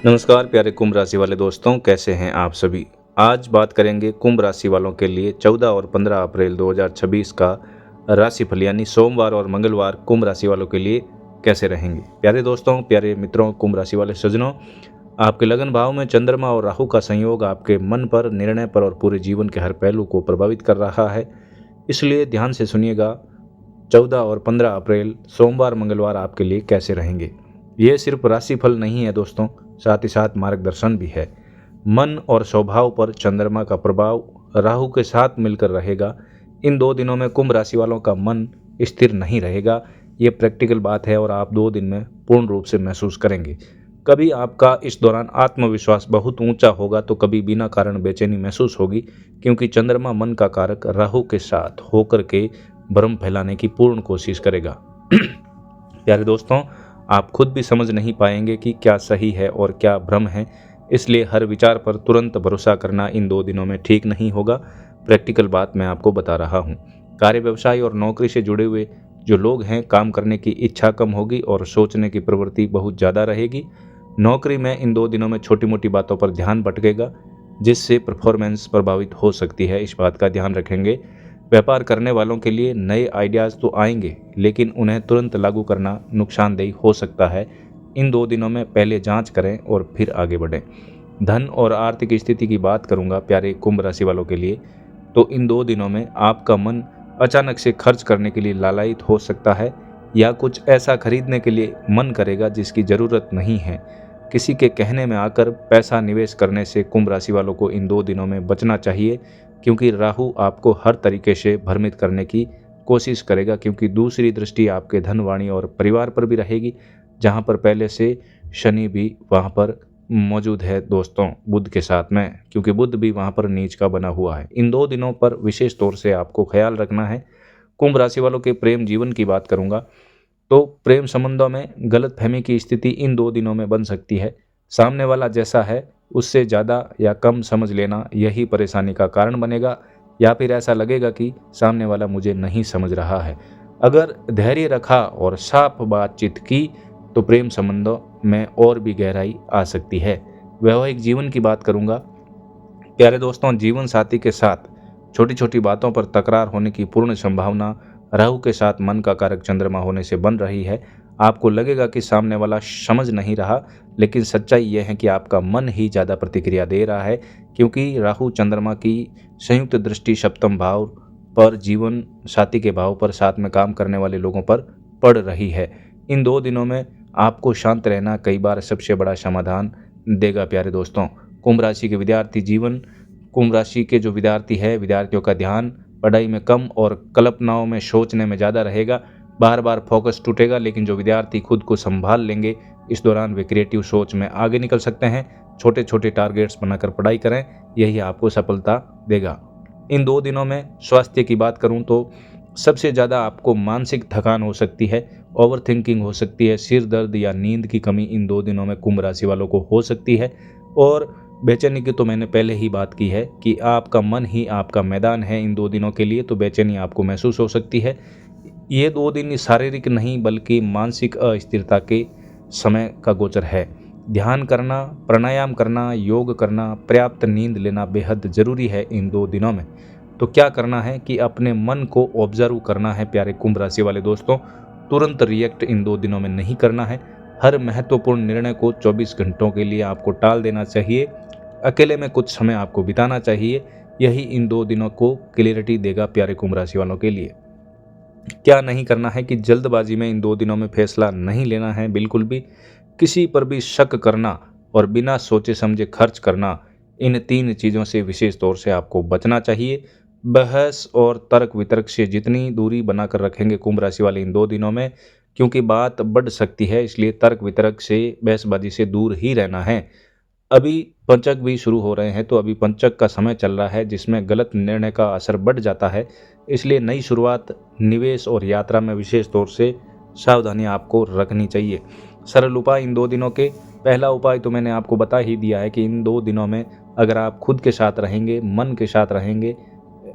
नमस्कार प्यारे कुंभ राशि वाले दोस्तों, कैसे हैं आप सभी। आज बात करेंगे कुंभ राशि वालों के लिए 14 और 15 अप्रैल 2026 का राशिफल, यानी सोमवार और मंगलवार कुंभ राशि वालों के लिए कैसे रहेंगे। प्यारे दोस्तों, प्यारे मित्रों, कुंभ राशि वाले सज्जनों, आपके लगन भाव में चंद्रमा और राहु का संयोग आपके मन पर, निर्णय पर और पूरे जीवन के हर पहलू को प्रभावित कर रहा है। इसलिए ध्यान से सुनिएगा, 14 और 15 अप्रैल सोमवार मंगलवार आपके लिए कैसे रहेंगे। ये सिर्फ राशिफल नहीं है दोस्तों, साथ ही साथ मार्गदर्शन भी है। मन और स्वभाव पर चंद्रमा का प्रभाव राहु के साथ मिलकर रहेगा। इन 2 दिनों में कुंभ राशि वालों का मन स्थिर नहीं रहेगा। ये प्रैक्टिकल बात है और आप 2 दिन में पूर्ण रूप से महसूस करेंगे। कभी आपका इस दौरान आत्मविश्वास बहुत ऊंचा होगा तो कभी बिना कारण बेचैनी महसूस होगी, क्योंकि चंद्रमा मन का कारक राहु के साथ होकर के भ्रम फैलाने की पूर्ण कोशिश करेगा। प्यारे दोस्तों, आप खुद भी समझ नहीं पाएंगे कि क्या सही है और क्या भ्रम है। इसलिए हर विचार पर तुरंत भरोसा करना इन 2 दिनों में ठीक नहीं होगा। प्रैक्टिकल बात मैं आपको बता रहा हूँ। कार्य, व्यवसाय और नौकरी से जुड़े हुए जो लोग हैं, काम करने की इच्छा कम होगी और सोचने की प्रवृत्ति बहुत ज़्यादा रहेगी। नौकरी में इन 2 दिनों में छोटी मोटी बातों पर ध्यान भटकेगा, जिससे परफॉर्मेंस प्रभावित हो सकती है। इस बात का ध्यान रखेंगे। व्यापार करने वालों के लिए नए आइडियाज़ तो आएंगे, लेकिन उन्हें तुरंत लागू करना नुकसानदेह हो सकता है। इन 2 दिनों में पहले जांच करें और फिर आगे बढ़ें। धन और आर्थिक स्थिति की बात करूंगा प्यारे कुंभ राशि वालों के लिए, तो इन 2 दिनों में आपका मन अचानक से खर्च करने के लिए लालायित हो सकता है, या कुछ ऐसा खरीदने के लिए मन करेगा जिसकी ज़रूरत नहीं है। किसी के कहने में आकर पैसा निवेश करने से कुंभ राशि वालों को इन 2 दिनों में बचना चाहिए, क्योंकि राहु आपको हर तरीके से भ्रमित करने की कोशिश करेगा। क्योंकि दूसरी दृष्टि आपके धन, वाणी और परिवार पर भी रहेगी, जहां पर पहले से शनि भी वहां पर मौजूद है दोस्तों, बुध के साथ में, क्योंकि बुध भी वहां पर नीच का बना हुआ है। इन 2 दिनों पर विशेष तौर से आपको ख्याल रखना है। कुंभ राशि वालों के प्रेम जीवन की बात करूंगा, तो प्रेम संबंधों में गलतफहमी की स्थिति इन 2 दिनों में बन सकती है। सामने वाला जैसा है उससे ज़्यादा या कम समझ लेना यही परेशानी का कारण बनेगा, या फिर ऐसा लगेगा कि सामने वाला मुझे नहीं समझ रहा है। अगर धैर्य रखा और साफ बातचीत की तो प्रेम संबंधों में और भी गहराई आ सकती है। वैवाहिक जीवन की बात करूंगा प्यारे दोस्तों, जीवन साथी के साथ छोटी छोटी बातों पर तकरार होने की पूर्ण संभावना राहु के साथ मन का कारक चंद्रमा होने से बन रही है। आपको लगेगा कि सामने वाला समझ नहीं रहा, लेकिन सच्चाई यह है कि आपका मन ही ज़्यादा प्रतिक्रिया दे रहा है, क्योंकि राहु चंद्रमा की संयुक्त दृष्टि सप्तम भाव पर, जीवन साथी के भाव पर, साथ में काम करने वाले लोगों पर पड़ रही है। इन 2 दिनों में आपको शांत रहना कई बार सबसे बड़ा समाधान देगा। प्यारे दोस्तों, कुंभ राशि के विद्यार्थी जीवन, कुंभ राशि के जो विद्यार्थी है, विद्यार्थियों का ध्यान पढ़ाई में कम और कल्पनाओं में, सोचने में ज़्यादा रहेगा। बार बार फोकस टूटेगा, लेकिन जो विद्यार्थी खुद को संभाल लेंगे, इस दौरान वे क्रिएटिव सोच में आगे निकल सकते हैं। छोटे छोटे टारगेट्स बनाकर पढ़ाई करें, यही आपको सफलता देगा। इन 2 दिनों में स्वास्थ्य की बात करूं तो सबसे ज़्यादा आपको मानसिक थकान हो सकती है, ओवर थिंकिंग हो सकती है, सिर दर्द या नींद की कमी इन 2 दिनों में कुंभ राशि वालों को हो सकती है। और बेचैनी की तो मैंने पहले ही बात की है कि आपका मन ही आपका मैदान है इन 2 दिनों के लिए, तो बेचैनी आपको महसूस हो सकती है। ये 2 दिन शारीरिक नहीं बल्कि मानसिक अस्थिरता के समय का गोचर है। ध्यान करना, प्राणायाम करना, योग करना, पर्याप्त नींद लेना बेहद ज़रूरी है इन 2 दिनों में। तो क्या करना है कि अपने मन को ऑब्जर्व करना है प्यारे कुंभ राशि वाले दोस्तों। तुरंत रिएक्ट इन 2 दिनों में नहीं करना है। हर महत्वपूर्ण निर्णय को 24 घंटों के लिए आपको टाल देना चाहिए। अकेले में कुछ समय आपको बिताना चाहिए। यही इन 2 दिनों को क्लियरिटी देगा प्यारे कुंभ राशि वालों के लिए। क्या नहीं करना है कि जल्दबाजी में इन 2 दिनों में फैसला नहीं लेना है, बिल्कुल भी। किसी पर भी शक करना और बिना सोचे समझे खर्च करना, इन 3 चीज़ों से विशेष तौर से आपको बचना चाहिए। बहस और तर्क वितर्क से जितनी दूरी बनाकर रखेंगे कुंभ राशि वाले इन 2 दिनों में, क्योंकि बात बढ़ सकती है, इसलिए तर्क वितर्क से, बहसबाजी से दूर ही रहना है। अभी पंचक भी शुरू हो रहे हैं, तो अभी पंचक का समय चल रहा है जिसमें गलत निर्णय का असर बढ़ जाता है। इसलिए नई शुरुआत, निवेश और यात्रा में विशेष तौर से सावधानी आपको रखनी चाहिए। सरल उपाय इन 2 दिनों के, पहला उपाय तो मैंने आपको बता ही दिया है कि इन 2 दिनों में अगर आप खुद के साथ रहेंगे, मन के साथ रहेंगे,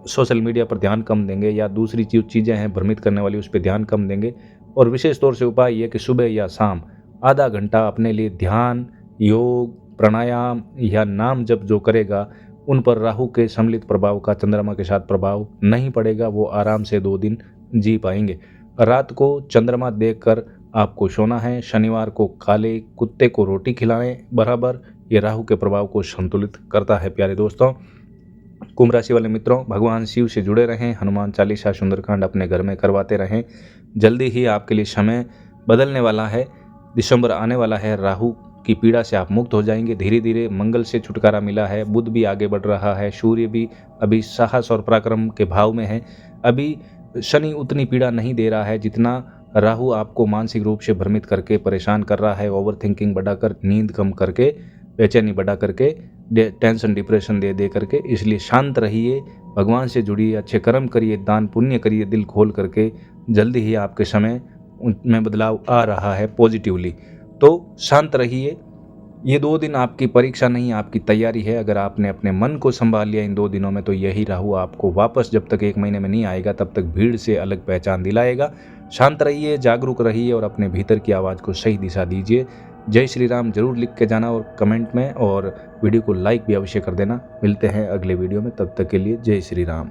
सोशल मीडिया पर ध्यान कम देंगे या दूसरी चीज़ें हैं भ्रमित करने वाली, उस पर ध्यान कम देंगे। और विशेष तौर से उपाय ये कि सुबह या शाम आधा घंटा अपने लिए ध्यान योग, प्राणायाम या नाम जप जो करेगा उन पर राहु के सम्मिलित प्रभाव का चंद्रमा के साथ प्रभाव नहीं पड़ेगा। वो आराम से 2 दिन जी पाएंगे। रात को चंद्रमा देखकर आपको सोना है। शनिवार को काले कुत्ते को रोटी खिलाएं बराबर। ये राहु के प्रभाव को संतुलित करता है। प्यारे दोस्तों, कुंभ राशि वाले मित्रों, भगवान शिव से जुड़े रहें, हनुमान चालीसा सुंदरकांड अपने घर में करवाते रहें। जल्दी ही आपके लिए समय बदलने वाला है। दिसंबर आने वाला है। राहु की पीड़ा से आप मुक्त हो जाएंगे। धीरे धीरे मंगल से छुटकारा मिला है। बुध भी आगे बढ़ रहा है। सूर्य भी अभी साहस और पराक्रम के भाव में है। अभी शनि उतनी पीड़ा नहीं दे रहा है जितना राहु आपको मानसिक रूप से भ्रमित करके परेशान कर रहा है। ओवर थिंकिंग बढ़ाकर, नींद कम करके, बेचैनी बढ़ा करके, टेंशन डिप्रेशन दे करके। इसलिए शांत रहिए, भगवान से जुड़िए, अच्छे कर्म करिए, दान पुण्य करिए दिल खोल करके। जल्दी ही आपके समय में बदलाव आ रहा है पॉजिटिवली। तो शांत रहिए। ये 2 दिन आपकी परीक्षा नहीं, आपकी तैयारी है। अगर आपने अपने मन को संभाल लिया इन 2 दिनों में तो यही राहु आपको वापस जब तक 1 महीने में नहीं आएगा तब तक भीड़ से अलग पहचान दिलाएगा। शांत रहिए, जागरूक रहिए और अपने भीतर की आवाज़ को सही दिशा दीजिए। जय श्री राम जरूर लिख के जाना और कमेंट में, और वीडियो को लाइक भी अवश्य कर देना। मिलते हैं अगले वीडियो में, तब तक के लिए जय श्री राम।